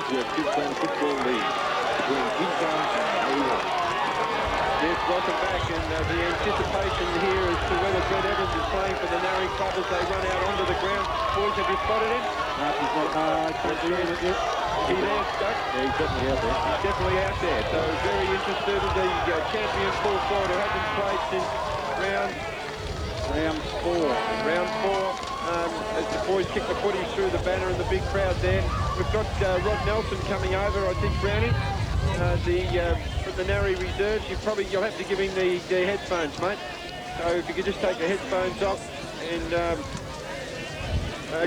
Southwest Gippsland Football League between Queenstown and Narre. Yes, welcome back, and the anticipation here as to whether Brett Evans is playing for the Narre club as they run out onto the ground. Boys, have you spotted him? He's not, can't see him yet. Is he there, Doug? Yeah, he's definitely out there. He's definitely out there, so very interested in the champion full forward who hasn't played since round four. As the boys kick the footies through the banner and the big crowd there. We've got Rod Nelson coming over, I think, Brownie. From the Narre reserves. You'll have to give him the headphones, mate. So if you could just take the headphones off. And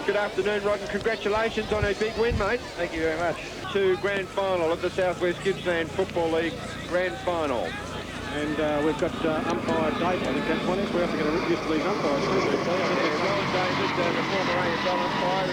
good afternoon, Rod, and congratulations on a big win, mate. Thank you very much. To grand final of the Southwest Gippsland Football League grand final. And we've got umpire Dave, I think that's one. We're have to get used to these umpires too. Well, David, the former AFL umpire,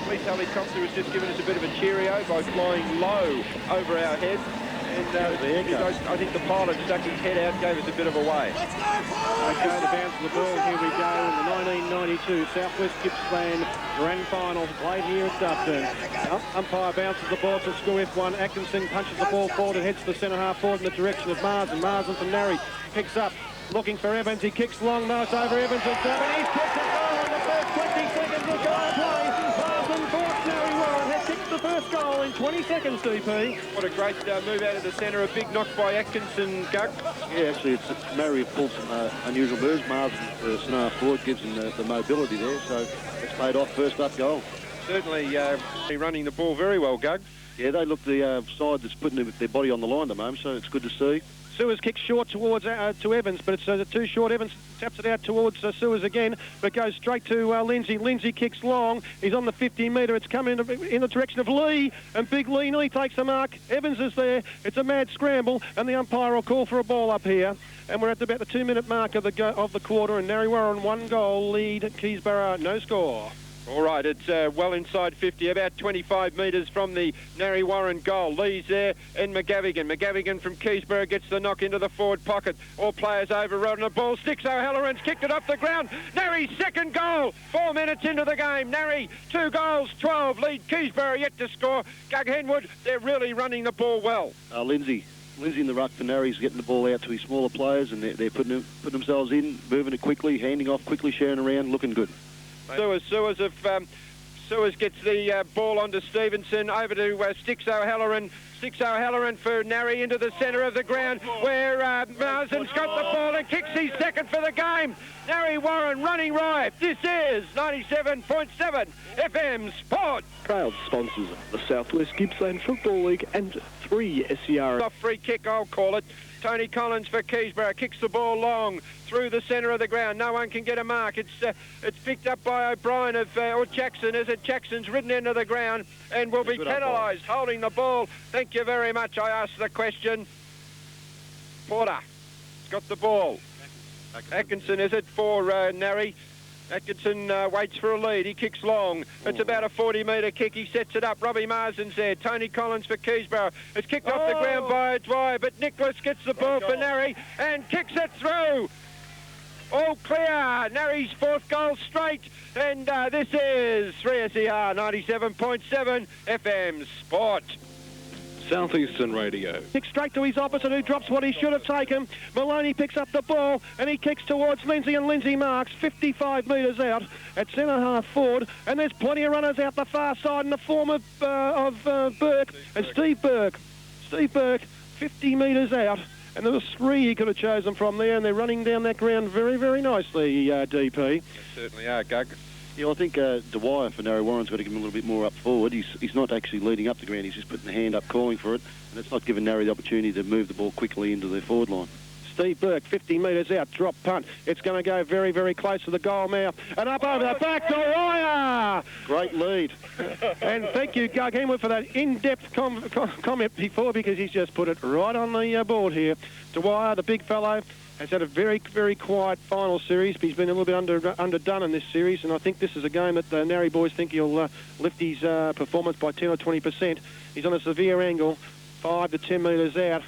police helicopter has just given us a bit of a cheerio by flying low over our heads. And I think the pilot stuck his head out, gave us a bit of a wave. Okay, the bounce of the ball. Here we go in the 1992 Southwest Gippsland Grand Final played here at Dufton. Umpire bounces the ball to Swgfl. Atkinson punches the ball forward and heads to the centre half forward in the direction of Marsden. Marsden from Narre picks up, looking for Evans. He kicks long, no, it's over Evans. It's up, and he's kicked it goal in the first 20 seconds of goal play. Marsden fought Narre well and has kicked the first goal in 20 seconds, DP. What a great move out of the centre. A big knock by Atkinson, Gug. Yeah, actually, Narre have pulled some unusual moves. Marsden, centre half forward, gives him the mobility there, so it's paid off. First up goal. Certainly running the ball very well, Gug. Yeah, they look the side that's putting their body on the line at the moment, so it's good to see. Suez kicks short towards to Evans, but it's too short. Evans taps it out towards Suez again, but goes straight to Lindsay. Lindsay kicks long. He's on the 50-metre. It's coming in the direction of Lee, and big Lee nearly takes the mark. Evans is there. It's a mad scramble, and the umpire will call for a ball up here. And we're at about the 2-minute mark of the quarter, and Narre on 1 goal lead. Keysborough, no score. All right, it's well inside 50, about 25 metres from the Narre Warren goal. Lee's there and McGavigan. McGavigan from Keysborough gets the knock into the forward pocket. All players overrun the ball. Sticks O'Halloran's kicked it off the ground. Narre's second goal, 4 minutes into the game. Narre, 2 goals, 12 lead. Keysborough yet to score. Gug Henwood, they're really running the ball well. Lindsay in the ruck for Narre's getting the ball out to his smaller players, and they're putting themselves in, moving it quickly, handing off quickly, sharing around, looking good. Suez gets the ball onto Stevenson, over to Sticks O'Halloran. Sticks O'Halloran for Narre into the centre of the ground, where Marsden's got the ball and kicks his second for the game. Narre Warren running riot. This is 97.7 FM Sport. Proud sponsors of the Southwest Gippsland Football League and 3 SCR. Off free kick, I'll call it. Tony Collins for Keysborough kicks the ball long through the centre of the ground. No one can get a mark. It's picked up by O'Brien or Jackson. Is it Jackson's ridden into the ground and will be penalised holding the ball. Thank you very much. I asked the question. Porter got the ball. Atkinson is it for Narre? Atkinson waits for a lead. He kicks long. It's about a 40-metre kick. He sets it up. Robbie Marsden's there. Tony Collins for Keysborough. It's kicked off the ground by Dwyer, but Nicholas gets the ball for Narre and kicks it through. All clear. Narre's 4th goal straight. And this is 3SER 97.7 FM Sport. Southeastern Radio. Kicks straight to his opposite, who drops what he should have taken. Maloney picks up the ball and he kicks towards Lindsay, and Lindsay marks 55 metres out at centre half forward, and there's plenty of runners out the far side in the form of Burke and Steve Burke. Steve Burke, 50 metres out, and there was 3 he could have chosen from there, and they're running down that ground very, very nicely, DP. They certainly are, Gug. Yeah, I think Dwyer for Narre Warren's got to give him a little bit more up forward. He's not actually leading up the ground. He's just putting the hand up, calling for it, and it's not giving Narre the opportunity to move the ball quickly into their forward line. Steve Burke, 50 metres out, drop punt. It's going to go very, very close to the goal now. And up over the back, Dwyer! Great lead. And thank you, Gug Henwood, for that in-depth comment before, because he's just put it right on the board here. Dwyer, the big fellow, has had a very, very quiet final series, but he's been a little bit underdone in this series, and I think this is a game that the Narre boys think he'll lift his performance by 10 or 20%. He's on a severe angle, 5 to 10 metres out.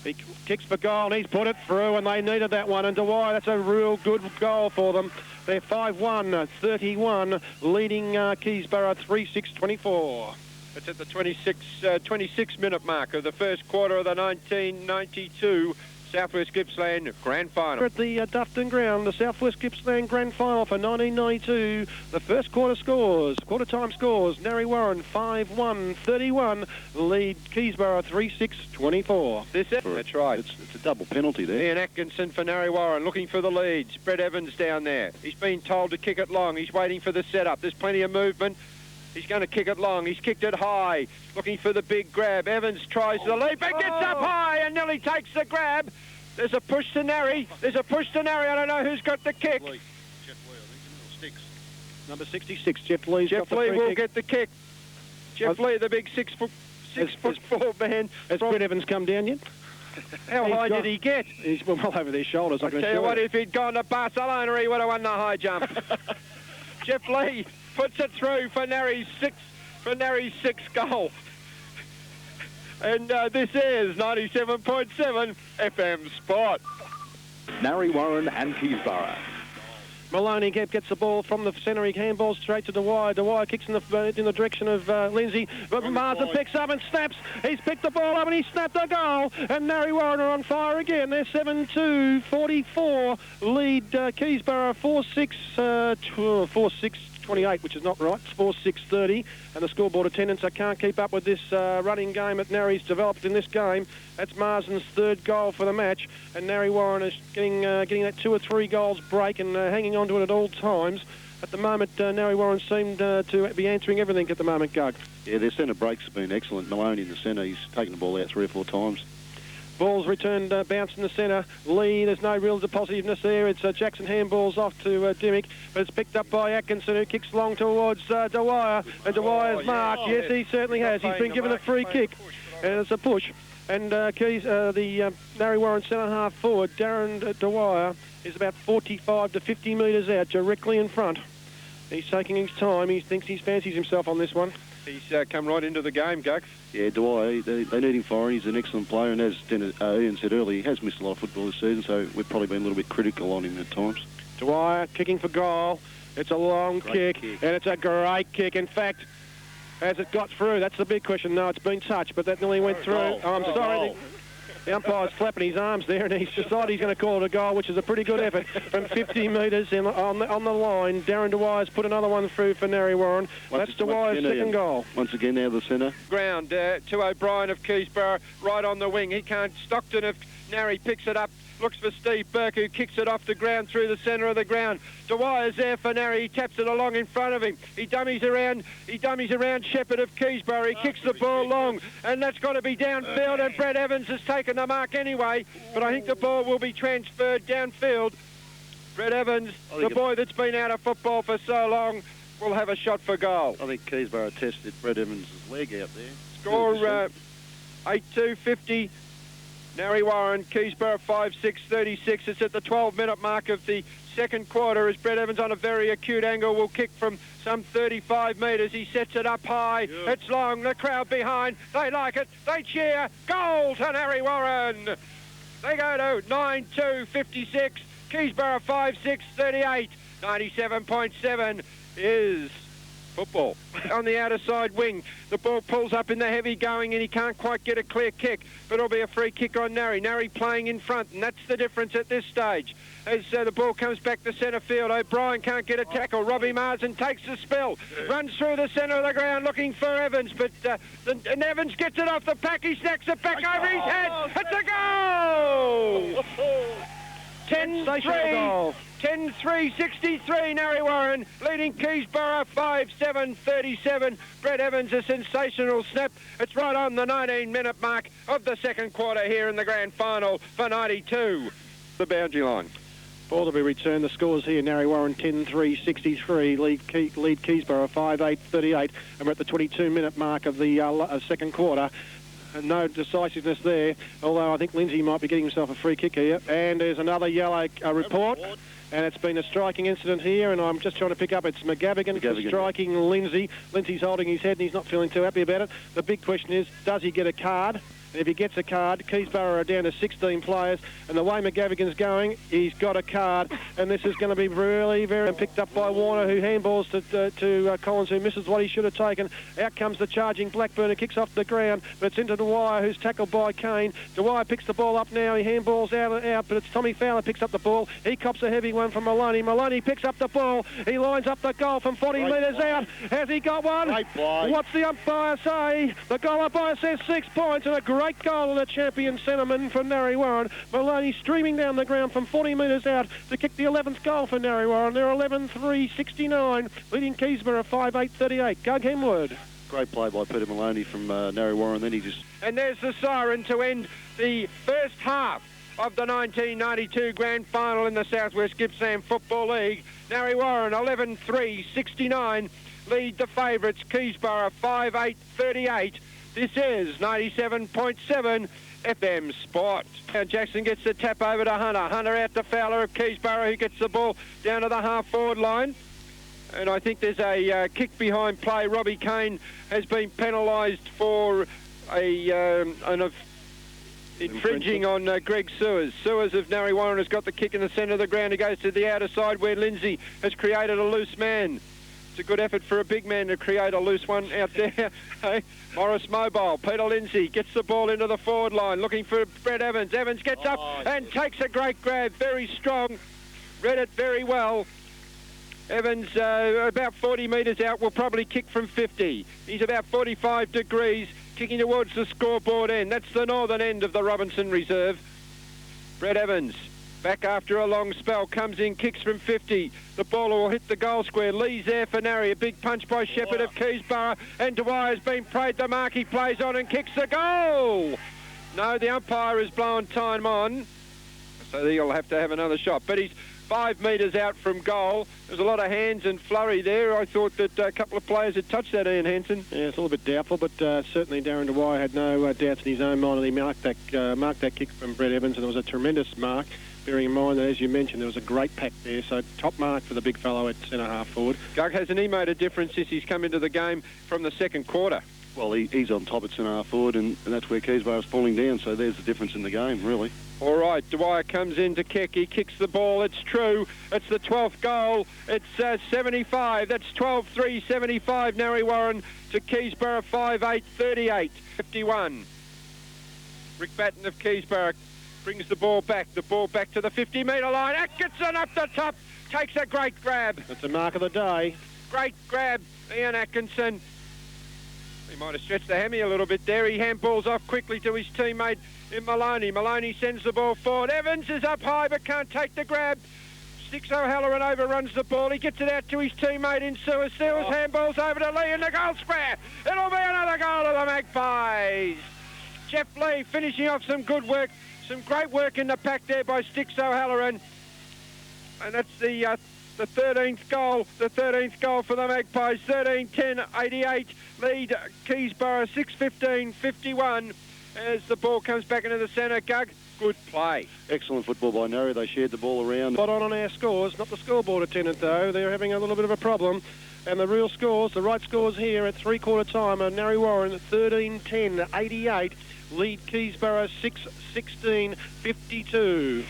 He kicks for goal, and he's put it through, and they needed that one. And Dwyer, that's a real good goal for them. They're 5-1, 31, leading Keysborough 3-6-24. It's at the 26-minute mark of the first quarter of the 1992 Southwest Gippsland Grand Final. We're at the Dufton Ground, the Southwest Gippsland Grand Final for 1992. The first quarter time scores. Narry Warren 5-1-31, lead Keysborough 3-6-24. That's right. It's a double penalty there. Ian Atkinson for Narry Warren looking for the leads. Brett Evans down there. He's been told to kick it long. He's waiting for the setup. There's plenty of movement. He's going to kick it long. He's kicked it high, looking for the big grab. Evans tries the leap and gets up high and nearly takes the grab. There's a push to Narry. I don't know who's got the kick. Jeff Lee, I think, Number 66, Jeff Lee. Jeff Lee will get the kick. Jeff Lee, the big 6 foot 4 man. Has Brett Evans come down yet? How high did he get? He's well over their shoulders. I can tell you what, if he'd gone to Barcelona, he would have won the high jump. Jeff Lee puts it through for Narry's sixth goal. And this is 97.7 FM Sport. Narry Warren and Keysborough. Maloney gets the ball from the centre. He handballs straight to Dwyer. Dwyer kicks in the direction of Lindsay. But Marsden picks up and snaps. He's picked the ball up and he snapped a goal. And Narry Warren are on fire again. They're 7-2-44. Lead Keysborough 4-6-28, which is not right. It's 4-6-30. And the scoreboard attendants, I can't keep up with this running game that Narry's developed in this game. That's Marsden's third goal for the match. And Narry Warren is getting that 2 or 3 goals break and hanging on to it at all times. At the moment, Narry Warren seemed to be answering everything at the moment, Gug. Yeah, their centre breaks have been excellent. Maloney in the centre, he's taken the ball out 3 or 4 times. Ball's returned, bounced in the centre. Lee, there's no real positiveness there. It's Jackson handballs off to Dimmick, but it's picked up by Atkinson, who kicks long towards Dwyer. And Dwyer's marked. Yes, he certainly has. He's been given a free kick, and it's a push. And the Narry Warren centre-half forward, Darren Dwyer, is about 45 to 50 metres out, directly in front. He's taking his time. He thinks he fancies himself on this one. He's come right into the game, Gux. Yeah, Dwyer, they need him firing. He's an excellent player, and as Ian said earlier, he has missed a lot of football this season, so we've probably been a little bit critical on him at times. Dwyer kicking for goal. It's a long kick, and it's a great kick. In fact, has it got through? That's the big question. No, it's been touched, but that nearly went through. I'm sorry. The umpire's flapping his arms there, and he's decided he's going to call it a goal, which is a pretty good effort from 50 metres on the line. Darren Dwyer's put another one through for Narry Warren. That's Dwyer's second goal. Once again, now the centre. Ground to O'Brien of Keysborough, right on the wing. He can't. Stockton of Narry picks it up. Looks for Steve Burke, who kicks it off the ground through the centre of the ground. Dwyer's there for Narry. He taps it along in front of him. He dummies around Shepherd of Keysborough. He kicks the ball long, and that's got to be downfield, and Brett Evans has taken the mark anyway, but I think the ball will be transferred downfield. Brett Evans, the boy that's been out of football for so long, will have a shot for goal. I think Keysborough tested Brett Evans' leg out there. Score 8-2-50. Narry Warren, Keysborough 5-6-36. It's at the 12-minute mark of the second quarter as Brett Evans on a very acute angle will kick from some 35 metres. He sets it up high. Yeah. It's long. The crowd behind. They like it. They cheer. Goal to Narry Warren. They go to 9-2-56. Keysborough 5-6-38. 97.7 is football. On the outer side wing, the ball pulls up in the heavy going and he can't quite get a clear kick, but it'll be a free kick on Narry. Narry playing in front, and that's the difference at this stage. As the ball comes back to centre field, O'Brien can't get a tackle. Robbie Marsden takes the spill, runs through the centre of the ground looking for Evans, but and Evans gets it off the pack. He snacks it back over his head. It's a goal! 10-3. 10-3-63, Narry Warren leading Keysborough 5-7-37. Brett Evans, a sensational snap. It's right on the 19-minute mark of the second quarter here in the grand final for 92. The boundary line. Ball to be returned. The scores here, Narry Warren 10-3-63, lead Keysborough 5-8-38, and we're at the 22-minute mark of the second quarter. No decisiveness there, although I think Lindsay might be getting himself a free kick here. And there's another yellow report. And it's been a striking incident here, and I'm just trying to pick up. It's McGavigan for striking Lindsay. Lindsay's holding his head, and he's not feeling too happy about it. The big question is, does he get a card? And if he gets a card, Keysborough are down to 16 players. And the way McGavigan's going, he's got a card. And this is going to be really very picked up by Warner, who handballs to Collins, who misses what he should have taken. Out comes the charging Blackburn, who kicks off the ground. But it's into Dwyer, who's tackled by Kane. Dwyer picks the ball up now. He handballs out, but it's Tommy Fowler picks up the ball. He cops a heavy one from Maloney. Maloney picks up the ball. He lines up the goal from 40 metres out. Has he got one? What's the umpire say? The goal umpire says 6 points, and a great goal of the champion centreman for Narre Warren. Maloney streaming down the ground from 40 metres out to kick the 11th goal for Narre Warren. They're 11-3-69, leading Keysborough 5-8-38. Gug Hemwood. Great play by Peter Maloney from Narre Warren. Then he just... And there's the siren to end the first half of the 1992 Grand Final in the Southwest Gippsland Football League. Narre Warren 11-3-69 lead the favourites. Keysborough 5-8-38. This is 97.7 FM Sport. Now Jackson gets the tap over to Hunter. Hunter out to Fowler of Keysborough, who gets the ball down to the half-forward line. And I think there's a kick behind play. Robbie Kane has been penalised for infringing on Greg Sewers. Sewers of Narre Warren has got the kick in the centre of the ground. He goes to the outer side where Lindsay has created a loose man. It's a good effort for a big man to create a loose one out there. Hey, Morris Mobile. Peter Lindsay gets the ball into the forward line, looking for Brett Evans. Evans gets up and takes a great grab. Very strong. Read it very well. Evans, about 40 metres out, will probably kick from 50. He's about 45 degrees, kicking towards the scoreboard end. That's the northern end of the Robinson Reserve. Brett Evans, back after a long spell, comes in, kicks from 50. The ball will hit the goal square. Lee's there for Narre. A big punch by Shepherd of Keysborough. And Dwyer has been prayed the mark. He plays on and kicks the goal. No, the umpire has blown time on, so he'll have to have another shot. But he's 5 metres out from goal. There's a lot of hands and flurry there. I thought that a couple of players had touched that, Ian Hansen. Yeah, it's a little bit doubtful, but certainly Darren Dwyer had no doubts in his own mind, and he marked that kick from Brett Evans, and it was a tremendous mark, bearing in mind that, as you mentioned, there was a great pack there, so top mark for the big fellow at centre-half forward. Gug, hasn't he made a difference since he's come into the game from the second quarter? Well, he's on top at centre-half forward, and that's where Keysborough's falling down, so there's the difference in the game, really. All right, Dwyer comes in to kick. He kicks the ball. It's true. It's the 12th goal. It's 75. That's 12-3-75. Narre Warren to Keysborough 5-8-38. 51. Rick Batten of Keysborough brings the ball back. The ball back to the 50-metre line. Atkinson up the top. Takes a great grab. That's the mark of the day. Great grab, Ian Atkinson. He might have stretched the hammy a little bit there. He handballs off quickly to his teammate in Maloney. Maloney sends the ball forward. Evans is up high but can't take the grab. Sticks O'Halloran overruns the ball. He gets it out to his teammate in Sewers. Sewers handballs over to Lee in the goal square. It'll be another goal of the Magpies. Jeff Lee finishing off some good work. Some great work in the pack there by Sticks O'Halloran. And that's the 13th goal. The 13th goal for the Magpies. 13-10-88. Lead Keysborough 6-15-51 as the ball comes back into the centre. Gug, good play. Excellent football by Narre. They shared the ball around. Spot on our scores, not the scoreboard attendant though. They're having a little bit of a problem. And the real scores, the right scores here at three-quarter time are Narre Warren 13-10-88. Lead Keysborough 6-16-52.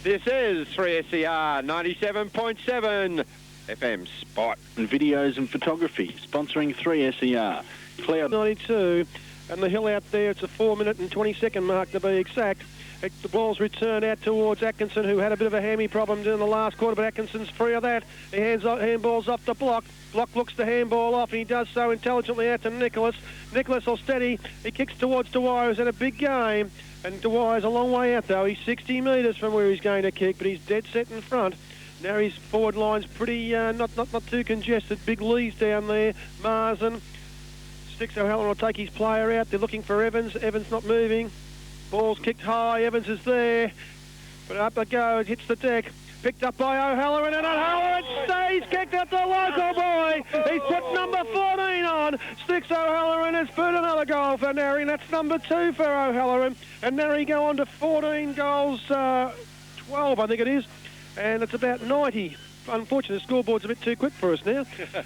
This is 3SER 97.7 FM Spot. And videos and photography, sponsoring 3SER. Cloud 92, and the hill out there, it's a 4-minute and 20-second mark to be exact. The ball's returned out towards Atkinson, who had a bit of a hammy problem in the last quarter, but Atkinson's free of that. He handballs off the Block. Block looks to handball off, and he does so intelligently out to Nicholas. Nicholas will steady. He kicks towards Dwyer, who's had a big game. And Dwyer's a long way out, though. He's 60 metres from where he's going to kick, but he's dead set in front. Now his forward line's pretty, not too congested. Big Lee's down there. Marsden. Sticks O'Halloran will take his player out. They're looking for Evans. Evans not moving. Ball's kicked high. Evans is there. But up it goes. Hits the deck. Picked up by O'Halloran, and O'Halloran stays kicked at the local boy. He's put number 14 on. Sticks O'Halloran has put another goal for Narre, and that's number 2 for O'Halloran. And Narre go on to 14 goals, 12 I think it is, and it's about 90. Unfortunately, the scoreboard's a bit too quick for us now.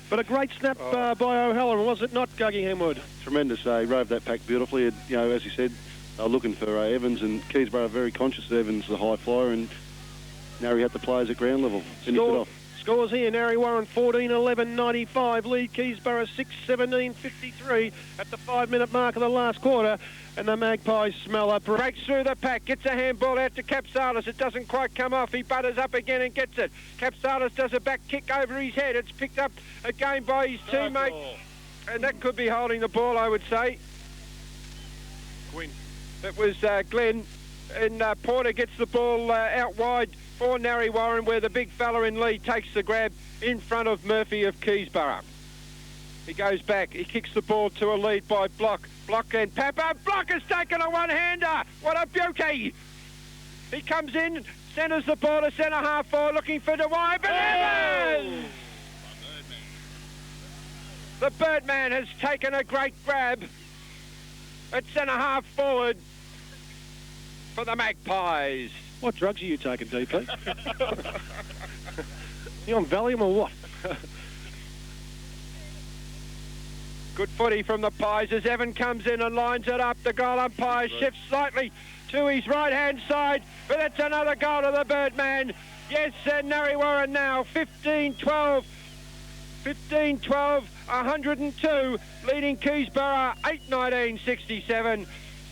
But a great snap by O'Halloran, was it not, Guggy Hemwood? Tremendous. He rode that pack beautifully. As you said, They were looking for Evans, and Keysborough very conscious of Evans, the high flyer, and Narry had the players at ground level. Finished it off. Scores here, Narry Warren 14-11-95, lead Keysborough 6-17-53 at the 5-minute mark of the last quarter, and the Magpies smell up. Breaks through the pack, gets a handball out to Capsalis. It doesn't quite come off. He butters up again and gets it. Capsalis does a back kick over his head. It's picked up again by his teammate, and that could be holding the ball, I would say. Gwyn. It was Glenn, and Porter gets the ball out wide for Narry Warren, where the big fella in lead takes the grab in front of Murphy of Keysborough. He goes back, he kicks the ball to a lead by Block. Block and Papa. Block has taken a one-hander. What a beauty. He comes in, centres the ball to centre half forward, looking for Dwyer, but Evans! The Birdman has taken a great grab at centre half forward for the Magpies. What drugs are you taking, DP? You on Valium or what? Good footy from the Pies as Evan comes in and lines it up. The goal umpire shifts slightly to his right-hand side, but that's another goal to the Birdman. Yes, Narry Warren now 15-12, 102, leading Keysborough 8-19-67,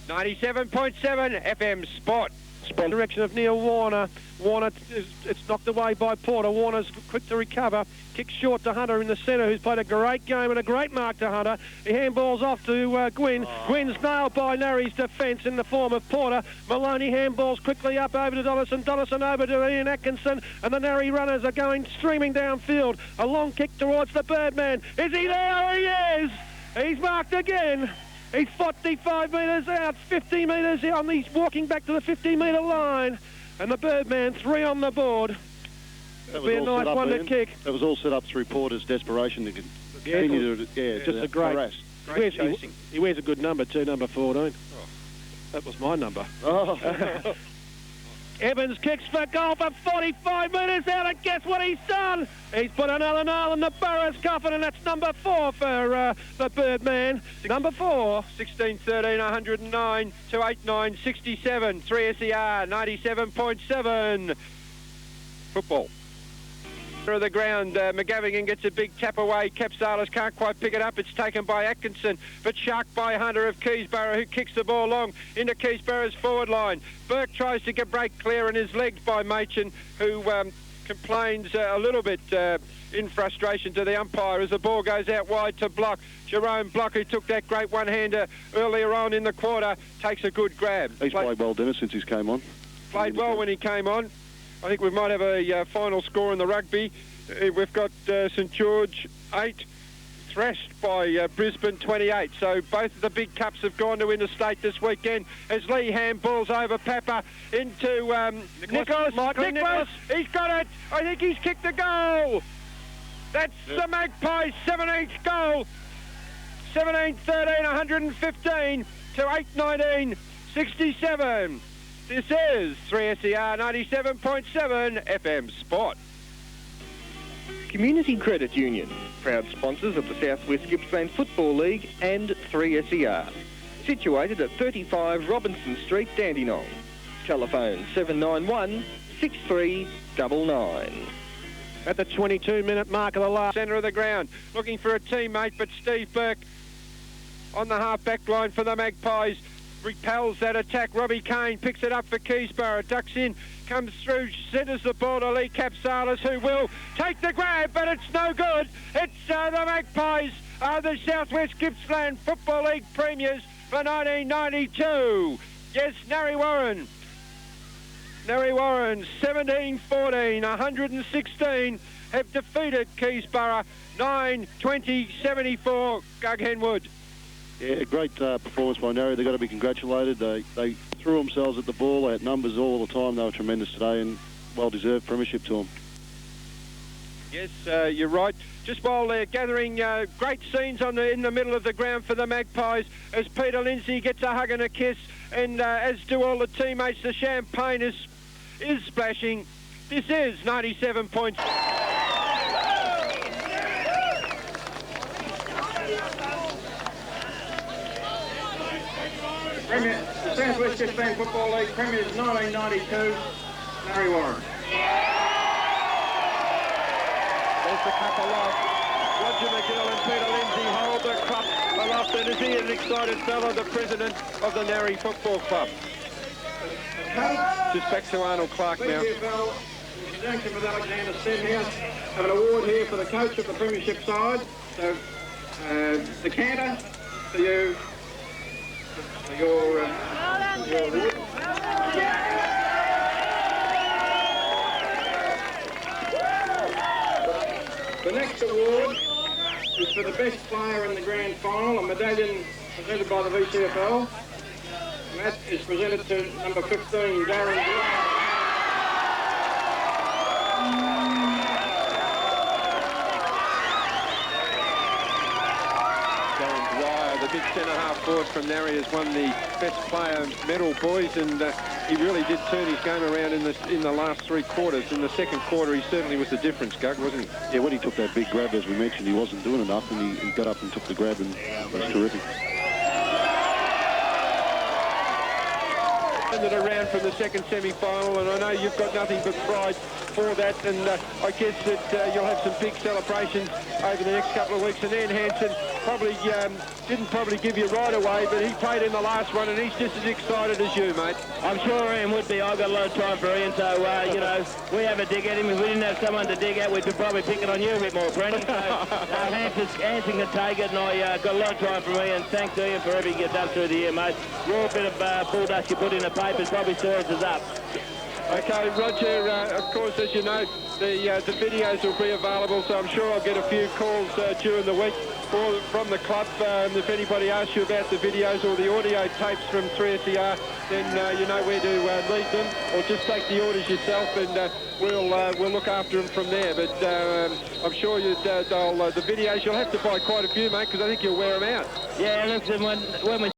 97.7 FM Sport. Direction of Neil Warner. Warner, it's knocked away by Porter. Warner's quick to recover. Kicks short to Hunter in the centre, who's played a great game and a great mark to Hunter. He handballs off to Gwyn. Gwyn's nailed by Narry's defence in the form of Porter. Maloney handballs quickly up over to Dollison. Dollison over to Ian Atkinson, and the Narry runners are going streaming downfield. A long kick towards the Birdman. Is he there? He is! He's marked again. He's 45 metres out, 50 metres on. He's walking back to the 50-metre line. And the Birdman, 3 on the board. That'll be a nice one to kick. That was all set up through Porter's desperation to continue to just a great harass. Great chasing. He wears a good number too, number 14. Oh. That was my number. Oh. Evans kicks for goal for 45 metres out, and guess what he's done? He's put another nail in the Burrows coffin, and that's number 4 for the Birdman. Number 4. 16-13, 109 to 8-9-67, 3SER, 97.7. Football. Of the ground, McGavigan gets a big tap away. Capsalis can't quite pick it up. It's taken by Atkinson, but sharked by Hunter of Keysborough, who kicks the ball long into Keysborough's forward line. Burke tries to get break clear and is legged by Machin, who complains a little bit in frustration to the umpire as the ball goes out wide to Block. Jerome Block, who took that great one-hander earlier on in the quarter, takes a good grab. He's played well, Dennis, since he's came on. Played well when he came on. I think we might have a final score in the rugby. We've got St George 8, thrashed by Brisbane 28. So both of the big cups have gone to interstate this weekend as Lee handballs over Papa into Nicholas. Nicholas. He's got it. I think he's kicked the goal. That's the Magpies' 17th goal. 17-13, 115 to 8-19-67. This is 3SER 97.7 FM Sport. Community Credit Union, proud sponsors of the South West Gippsland Football League and 3SER. Situated at 35 Robinson Street, Dandenong. Telephone 791 6399. At the 22-minute mark of the last... Centre of the ground, looking for a teammate, but Steve Burke on the half-back line for the Magpies. Repels that attack. Robbie Kane picks it up for Keysborough. Ducks in, comes through, centres the ball to Lee Capsalis, who will take the grab, but it's no good. It's the Magpies are the South West Gippsland Football League premiers for 1992. Yes, Narry Warren. Narry Warren, 17-14, 116, have defeated Keysborough, 9-20-74, Gug Henwood. Yeah, great performance by Narry. They've got to be congratulated. They threw themselves at the ball. They had numbers all the time. They were tremendous today, and well-deserved premiership to them. Yes, you're right. Just while they're gathering great scenes in the middle of the ground for the Magpies, as Peter Lindsay gets a hug and a kiss, and as do all the teammates, the champagne is splashing. This is 97 points. Premier, the South West Gippsland Football League Premiers 1992, Larry Warren. There's the cup aloft. Roger McGill and Peter Lindsay hold the cup aloft, and is he an excited fellow, the president of the Narry Football Club? Just back to Arnold Clark now. Swgfl, in conjunction with Alexander Stenhouse, have an award here for the coach of the Premiership side. So, the canter for you, for your award. The next award is for the best player in the grand final, a medallion presented by the VCFL. And that is presented to number 15, Darren Dwyer. The big centre-half forward from Narry has won the best player medal, boys, and he really did turn his game around in the last 3 quarters. In the second quarter, he certainly was the difference, Gug, wasn't he? Yeah, when he took that big grab, as we mentioned, he wasn't doing enough, and he got up and took the grab, and it was terrific. It around from the second semi-final, and I know you've got nothing but pride for that, and I guess that you'll have some big celebrations over the next couple of weeks. And then Hansen probably didn't give you right away, but he played in the last one, and he's just as excited as you, mate. I'm sure Ian would be. I've got a lot of time for Ian, so you know, we have a dig at him. If we didn't have someone to dig at, we'd be probably picking on you a bit more, Brendan. So Hansen can take it, and I got a lot of time for Ian. Thanks Ian for everything you've done through the year, mate. Raw bit of bull dust you put in the papers probably stirs us up. Okay, Roger, of course, as you know, the videos will be available, so I'm sure I'll get a few calls during the week from the club. If anybody asks you about the videos or the audio tapes from 3SER, then you know where to lead them, or just take the orders yourself, and we'll look after them from there. But I'm sure the videos, you'll have to buy quite a few, mate, because I think you'll wear them out. Yeah, listen, when we